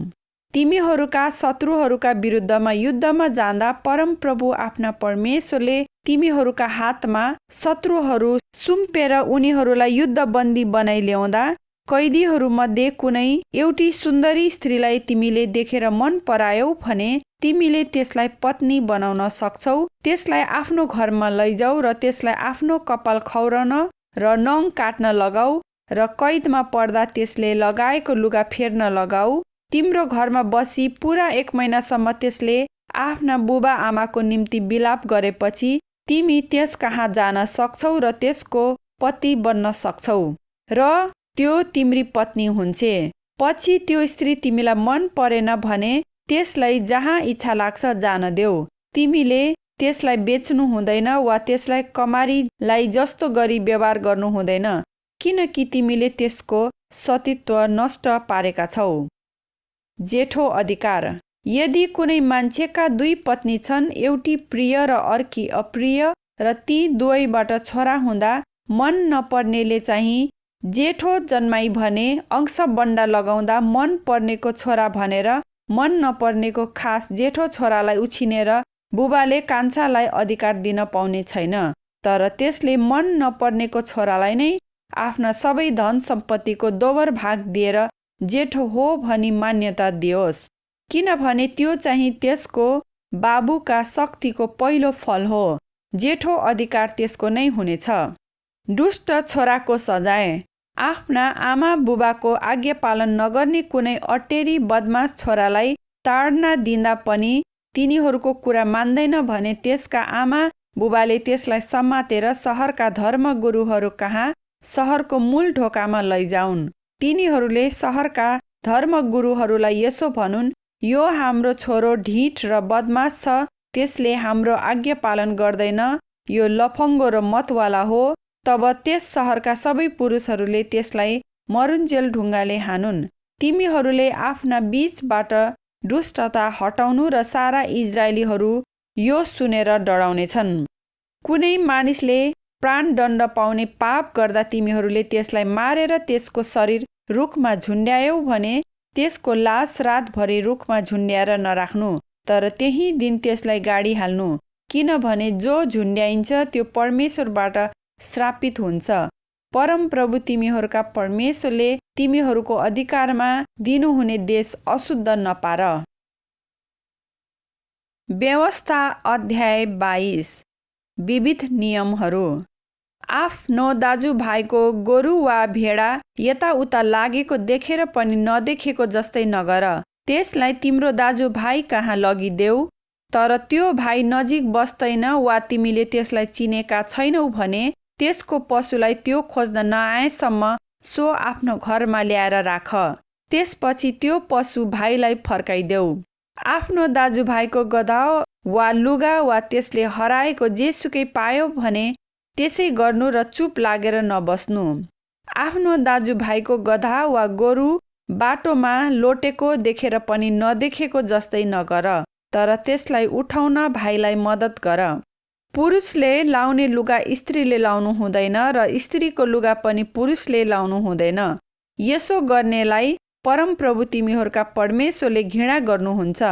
S1: तिमीहरूका शत्रुहरूका विरुद्धमा युद्धमा जाँदा परमप्रभु आफ्ना परमेश्वरले तिमीहरूका हातमा शत्रुहरू सुम्पेर उनीहरूलाई युद्धबन्दी बनाइ ल्याउँदा कैदीहरूमध्ये कुनै एउटी सुन्दरी स्त्रीलाई तिमीले देखेर मन परायौ भने तिमीले त्यसलाई पत्नी बनाउन सक्छौ। त्यसलाई आफ्नो घरमा लैजाऊ र त्यसलाई आफ्नो कपाल खौरन र नङ काट्न लगाऊ र कैदमा पर्दा त्यसले लगाएको लुगा फेर्न लगाऊ। तिम्रो घरमा बसी पुरा 1 महिनासम्म त्यसले आफ्ना बुबा आमाको निम्ति बिलाप गरेपछि तिमी त्यस कहाँ जान सक्छौ र त्यसको पति बन्न सक्छौ र त्यो तिम्री पत्नी हुन्छे। पछि त्यो स्त्री तिमीलाई मन परेन भने त्यसलाई जहाँ इच्छा लाग्छ जान देऊ। तिमीले त्यसलाई बेच्नु हुँदैन वा त्यसलाई कमारीलाई जस्तो गरी व्यवहार गर्नु हुँदैन, किनकि तिमीले त्यसको सतीत्व नष्ट पारेका छौ। जेठो अधिकार। यदि कुनै मान्छेका 2 पत्नी छन्, एउटी प्रिय र अर्की अप्रिय, र ती दुवैबाट छोरा हुँदा मन नपर्नेले चाहिँ जेठो जन्माई भने अंशबन्डा लगाउँदा मन पर्नेको छोरा भनेर मन नपर्नेको खास जेठो छोरालाई उछिनेर बुबाले कान्छालाई अधिकार दिन पाउने छैन, तर त्यसले मन नपर्नेको छोरालाई नै आफ्ना सबै धन सम्पत्तिको दोबर भाग दिएर जेठो हो भनी मान्यता दियोस्, किनभने त्यो चाहिँ त्यसको बाबुका शक्तिको पहिलो फल हो। जेठो अधिकार त्यसको नै हुनेछ। दुष्ट छोराको सजाय। आफ्ना आमा बुबाको आज्ञा पालन नगर्ने कुनै अटेरी बदमास छोरालाई ताडना दिँदा पनि तिनीहरूको कुरा मान्दैन भने त्यसका आमा बुबाले त्यसलाई समातेर सहरका धर्मगुरुहरू कहाँ सहरको मूल ढोकामा लैजाउन्। तिनीहरूले सहरका धर्मगुरुहरूलाई यसो भनुन्, यो हाम्रो छोरो ढिठ र बदमास छ, त्यसले हाम्रो आज्ञा पालन गर्दैन यो लफङ्गो र मतवाला हो, तब त्यस सहरका सबै पुरुषहरूले त्यसलाई मरुन्जेल ढुङ्गाले हानुन्। तिमीहरूले आफ्ना बीचबाट दुष्टता हटाउनु र सारा इजरायलीहरू यो सुनेर डराउनेछन्। कुनै मानिसले प्राणदण्ड पाउने पाप गर्दा तिमीहरूले त्यसलाई मारेर त्यसको शरीर रुखमा झुन्ड्यायौ भने त्यसको लास रातभरि रुखमा झुन्ड्याएर नराख्नु, तर त्यही दिन त्यसलाई गाडिहाल्नु, किनभने जो झुन्ड्याइन्छ त्यो परमेश्वरबाट श्रापित हुन्छ। परमप्रभु तिमीहरूका परमेश्वरले तिमीहरूको अधिकारमा दिनुहुने देश अशुद्ध नपार। व्यवस्था अध्याय 22। विविध नियमहरू। आफ्नो दाजुभाइको गोरु वा भेडा यताउता लागेको देखेर पनि नदेखेको जस्तै नगर। त्यसलाई तिम्रो दाजुभाइ कहाँ लगिदेऊ। तर त्यो भाइ नजिक बस्दैन वा तिमीले त्यसलाई चिनेका छैनौ भने त्यसको पशुलाई त्यो खोज्न नआएसम्म सो आफ्नो घरमा ल्याएर राख। त्यसपछि त्यो पशु भाइलाई फर्काइदेऊ। आफ्नो दाजुभाइको गधा वा लुगा वा त्यसले हराएको जेसुकै पायो भने त्यसै गर्नु र चुप लागेर नबस्नु। आफ्नो दाजुभाइको गधा वा गोरु बाटोमा लोटेको देखेर पनि नदेखेको जस्तै नगर, तर त्यसलाई उठाउन भाइलाई मद्दत गर। पुरुषले लाउने लुगा स्त्रीले लाउनु हुँदैन र स्त्रीको लुगा पनि पुरुषले लाउनु हुँदैन। यसो गर्नेलाई परमप्रभु तिमीहरूका परमेश्वरले घृणा गर्नुहुन्छ।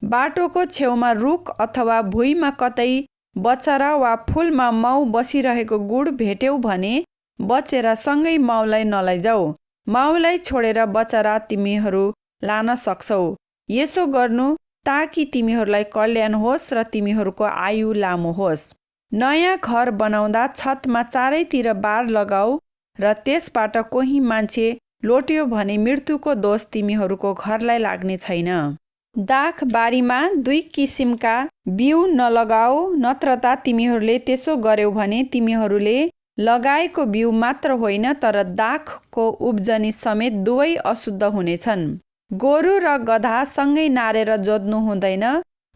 S1: बाटोको छेउमा रुख अथवा भुइँमा कतै बचरा वा फुलमा माउ बसिरहेको गुड भेट्यौ भने बचेर सँगै माउलाई नलैजाऊ। माउलाई छोडेर बचरा तिमीहरू लान सक्छौ। यसो गर्नु ताकि तिमीहरूलाई कल्याण होस् र तिमीहरूको आयु लामो होस्। नयाँ घर बनाउँदा छतमा चारैतिर बार लगाऊ र त्यसबाट कोही मान्छे लोट्यो भने मृत्युको दोष तिमीहरूको घरलाई लाग्ने छैन। दाख बारीमा 2 किसिमका बिउ नलगाऊ, नत्रता तिमीहरूले त्यसो गर्यौ भने तिमीहरूले लगाएको बिउ मात्र होइन तर दाखको उब्जनी समेत दुवै अशुद्ध हुनेछन्। गोरु र गधा सँगै नारेर जोत्नु हुँदैन।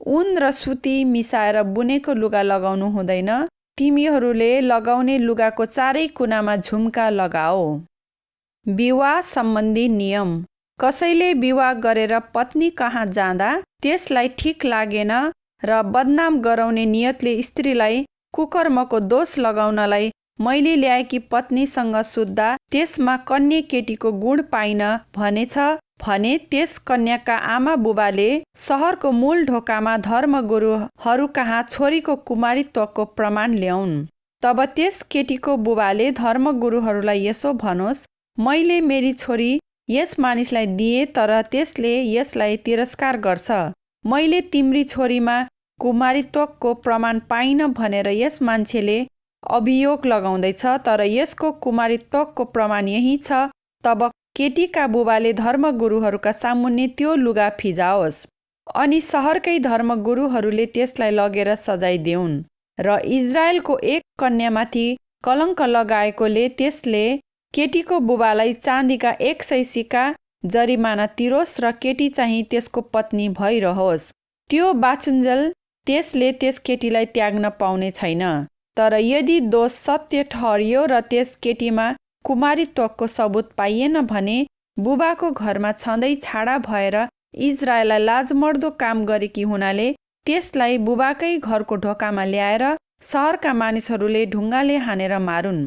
S1: ऊन र सुती मिसाएर बुनेको लुगा लगाउनु हुँदैन। तिमीहरूले लगाउने लुगाको चारै कुनामा झुम्का लगाओ। विवाह सम्बन्धी नियम। कसैले विवाह गरेर पत्नी कहाँ जाँदा त्यसलाई ठिक लागेन र बदनाम गराउने नियतले स्त्रीलाई कुकर्मको दोष लगाउनलाई मैले ल्याएकी पत्नीसँग सुत्दा त्यसमा कन्या केटीको गुण पाइन भनेछ भने त्यस कन्याका आमा बुबाले सहरको मूल ढोकामा धर्मगुरुहरू कहाँ छोरीको कुमारीत्वको प्रमाण ल्याउन्। तब त्यस केटीको बुबाले धर्मगुरुहरूलाई यसो भनोस्, मैले मेरी छोरी यस मानिसलाई दिए तर त्यसले यसलाई तिरस्कार गर्छ। मैले तिम्री छोरीमा कुमारीत्वको प्रमाण पाइन भनेर यस मान्छेले अभियोग लगाउँदैछ, तर यसको कुमारीत्वको प्रमाण यही छ। तब केटीका बुबाले धर्मगुरुहरूका सामुन्ने त्यो लुगा फिजाओस् अनि सहरकै धर्मगुरुहरूले त्यसलाई लगेर सजाय देऊन् र इजरायलको एक कन्यामाथि कलङ्क लगाएकोले त्यसले केटीको बुबालाई चाँदीका 100 सिक्का जरिमाना तिरोस् र केटी चाहिँ त्यसको पत्नी भइरहोस्। त्यो बाचुन्जेल त्यसले त्यस केटीलाई त्याग्न पाउने छैन। तर यदि दोष सत्य ठहरियो र त्यस केटीमा कुमारीत्वको सबुत पाइएन भने बुबाको घरमा छँदै छाडा भएर इजरायललाई लाजमर्दो काम गरेकी हुनाले त्यसलाई बुबाकै घरको ढोकामा ल्याएर सहरका मानिसहरूले ढुङ्गाले हानेर मारुन्।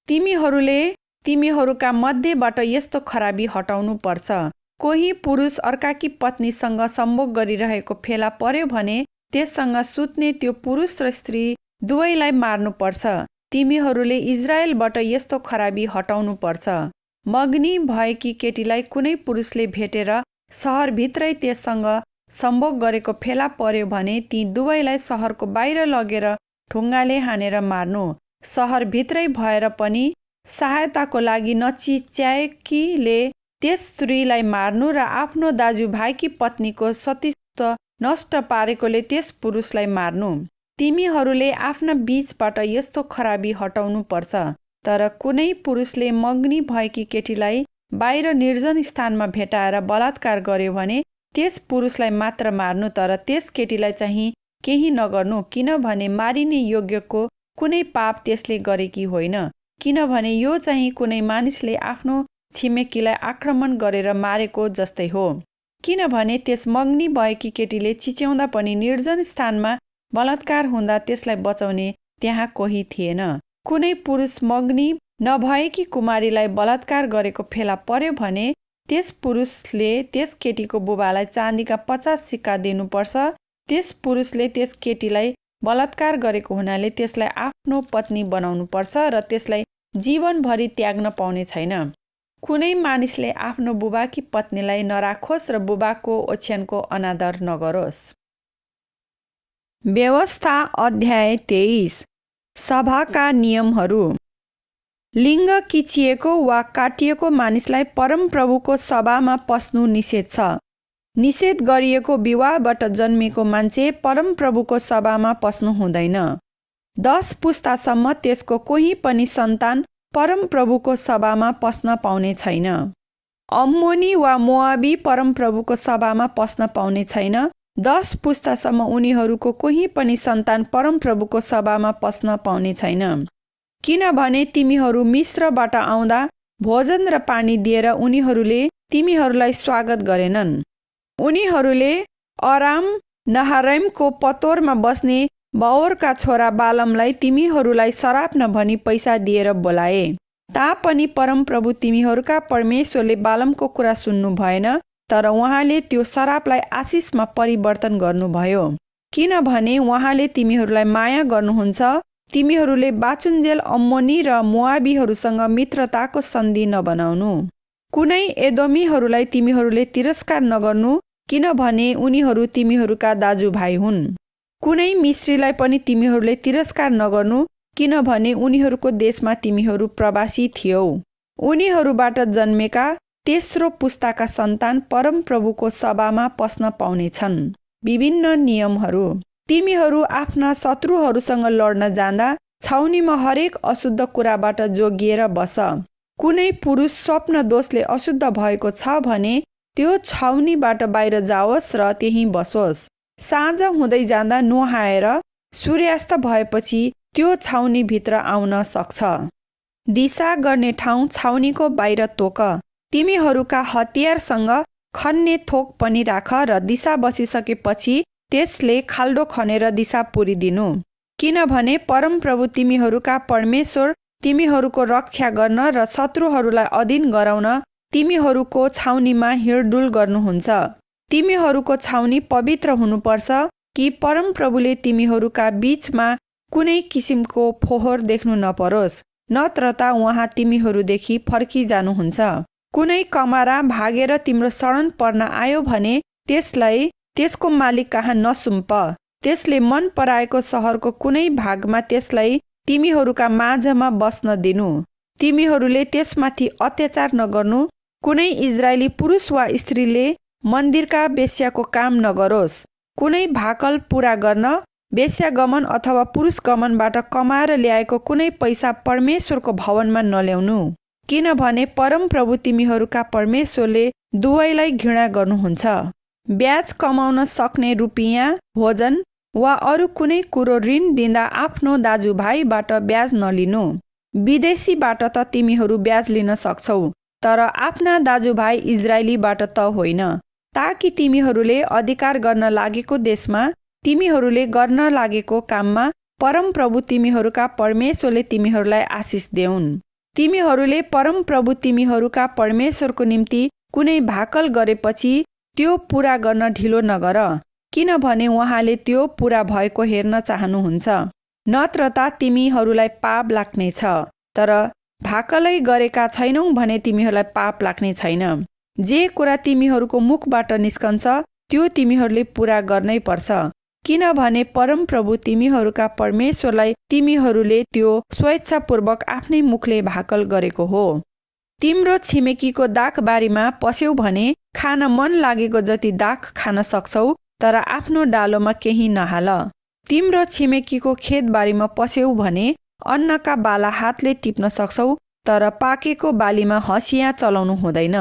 S1: तिमीहरूले तिमीहरूका मध्येबाट यस्तो खराबी हटाउनु पर्छ। कोही पुरुष अर्काकी पत्नीसँग सम्भोग गरिरहेको फेला पर्यो भने त्यससँग सुत्ने त्यो पुरुष र स्त्री दुवैलाई मार्नुपर्छ। तिमीहरूले इजरायलबाट यस्तो खराबी हटाउनु पर्छ। मग्नी भएकी केटीलाई कुनै पुरुषले भेटेर सहरभित्रै त्यससँग सम्भोग गरेको फेला पर्यो भने ती दुवैलाई सहरको बाहिर लगेर ढुङ्गाले हानेर मार्नु। सहरभित्रै भएर पनि सहायताको लागि नचिच्याएकीले त्यस स्त्रीलाई मार्नु र आफ्नो दाजुभाइकी पत्नीको सतीत्व नष्ट पारेकोले त्यस पुरुषलाई मार्नु। तिमीहरूले आफ्ना बीचबाट यस्तो खराबी हटाउनु पर्छ। तर कुनै पुरुषले मग्नी भएकी केटीलाई बाहिर निर्जन स्थानमा भेटाएर बलात्कार गर्यो भने त्यस पुरुषलाई मात्र मार्नु, तर त्यस केटीलाई चाहिँ केही नगर्नु, किनभने मारिने योग्यको कुनै पाप त्यसले गरेकी होइन। किनभने यो चाहिँ कुनै मानिसले आफ्नो छिमेकीलाई आक्रमण गरेर मारेको जस्तै हो। किनभने त्यस मग्नी भएकी केटीले चिच्याउँदा पनि निर्जन स्थानमा बलात्कार हुँदा त्यसलाई बचाउने त्यहाँ कोही थिएन। कुनै पुरुष मग्नी नभएकी कुमारीलाई बलात्कार गरेको फेला पर्यो भने त्यस पुरुषले त्यस केटीको बुबालाई चाँदीका 50 सिक्का दिनुपर्छ। त्यस पुरुषले त्यस केटीलाई बलात्कार गरेको हुनाले त्यसलाई आफ्नो पत्नी बनाउनुपर्छ र त्यसलाई जीवनभरि त्याग्न पाउने छैन। कुनै मानिसले आफ्नो बुबाकी पत्नीलाई नराखोस् र बुबाको ओछ्यानको अनादर नगरोस्। व्यवस्था अध्याय 23। सभाका नियमहरू। लिङ्ग किचिएको वा काटिएको मानिसलाई परमप्रभुको सभामा पस्नु निषेध छ। निषेध गरिएको विवाहबाट जन्मेको मान्छे परमप्रभुको सभामा पस्नु हुँदैन। 10 पुस्तासम्म त्यसको कोही पनि सन्तान परमप्रभुको सभामा पस्न पाउने छैन। अम्मोनी वा मोआबी परमप्रभुको सभामा पस्न पाउने छैन। 10 पुस्तासम्म उनीहरूको कोही पनि सन्तान परमप्रभुको सभामा पस्न पाउने छैन। किनभने तिमीहरू मिस्रबाट आउँदा भोजन र पानी दिएर उनीहरूले तिमीहरूलाई स्वागत गरेनन्। उनीहरूले अराम नहारैमको पतोरमा बस्ने बाओरका छोरा बालमलाई तिमीहरूलाई सराप नभनी पैसा दिएर बोलाए। तापनि परमप्रभु तिमीहरूका परमेश्वरले बालमको कुरा सुन्नु भएन, तर उहाँले त्यो सरापलाई आशिषमा परिवर्तन गर्नुभयो। किनभने उहाँले तिमीहरूलाई माया गर्नुहुन्छ। तिमीहरूले बाचुन्जेल अम्मोनी र मोआबीहरूसँग मित्रताको सन्धि नबनाउनु। कुनै एदोमीहरूलाई तिमीहरूले तिरस्कार नगर्नु, किनभने उनीहरू तिमीहरूका दाजुभाइ हुन्। कुनै मिश्रीलाई पनि तिमीहरूले तिरस्कार नगर्नु, किनभने उनीहरूको देशमा तिमीहरू प्रवासी थियौ। उनीहरूबाट जन्मेका तेस्रो पुस्ताका सन्तान परमप्रभुको सभामा पस्न पाउनेछन्। विभिन्न नियमहरू। तिमीहरू आफ्ना शत्रुहरूसँग लड्न जाँदा छाउनीमा हरेक अशुद्ध कुराबाट जोगिएर बस। कुनै पुरुष स्वप्न दोषले अशुद्ध भएको छ भने त्यो छाउनीबाट बाहिर जाओस् र त्यहीँ बसोस्। साँझ हुँदै जाँदा नुहाएर सूर्यास्त भएपछि त्यो छाउनीभित्र आउन सक्छ। दिशा गर्ने ठाउँ छाउनीको बाहिर तोक। तिमीहरूका हतियारसँग खन्ने थोक पनि राख र दिशा बसिसकेपछि त्यसले खाल्डो खनेर दिशा पुरिदिनु। किनभने परमप्रभु तिमीहरूका परमेश्वर तिमीहरूको रक्षा गर्न र शत्रुहरूलाई अधीन गराउन तिमीहरूको छाउनीमा हिँडडुल गर्नुहुन्छ। तिमीहरूको छाउनी पवित्र हुनुपर्छ कि परमप्रभुले तिमीहरूका बीचमा कुनै किसिमको फोहोर देख्नु नपरोस्, नत्र त उहाँ तिमीहरूदेखि फर्किजानुहुन्छ। कुनै कमारा भागेर तिम्रो शरण पर्न आयो भने त्यसलाई त्यसको मालिक कहाँ नसुम्प। त्यसले मन पराएको सहरको कुनै भागमा त्यसलाई तिमीहरूका माझमा बस्न दिनु। तिमीहरूले त्यसमाथि अत्याचार नगर्नु। कुनै इजरायली पुरुष वा स्त्रीले मन्दिरका वेश्याको काम नगरोस्। कुनै भाकल पूरा गर्न वेश्यागमन अथवा पुरुषगमनबाट कमाएर ल्याएको कुनै पैसा परमेश्वरको भवनमा नल्याउनु। किनभने परमप्रभु तिमीहरूका परमेश्वरले दुवैलाई घृणा गर्नुहुन्छ। ब्याज कमाउन सक्ने रुपियाँ, भोजन वा अरू कुनै कुरो ऋण दिँदा आफ्नो दाजुभाइबाट ब्याज नलिनु। विदेशीबाट त तिमीहरू ब्याज लिन सक्छौ, तर आफ्ना दाजुभाइ इजरायलीबाट त होइन, ताकि तिमीहरूले अधिकार गर्न लागेको देशमा तिमीहरूले गर्न लागेको काममा परमप्रभु तिमीहरूका परमेश्वरले तिमीहरूलाई आशिष देऊन्। तिमीहरूले परमप्रभु तिमीहरूका परमेश्वरको निम्ति कुनै भाकल गरेपछि त्यो पूरा गर्न ढिलो नगर, किनभने उहाँले त्यो पूरा भएको हेर्न चाहनुहुन्छ। नत्र त तिमीहरूलाई पाप लाग्नेछ, तर भाकलै गरेका छैनौ भने तिमीहरूलाई पाप लाग्ने छैन। जे कुरा तिमीहरूको मुखबाट निस्कन्छ त्यो तिमीहरूले पूरा गर्नै पर्छ, किनभने परमप्रभु तिमीहरूका परमेश्वरलाई तिमीहरूले त्यो स्वेच्छापूर्वक आफ्नै मुखले भाकल गरेको हो। तिम्रो छिमेकीको दाखबारीमा पस्यौ भने खान मन लागेको जति दाख खान सक्छौ, तर आफ्नो डालोमा केही नहाल। तिम्रो छिमेकीको खेतबारीमा पस्यौ भने अन्नका बाला हातले टिप्न सक्छौ, तर पाकेको बालीमा हँसिया चलाउनु हुँदैन।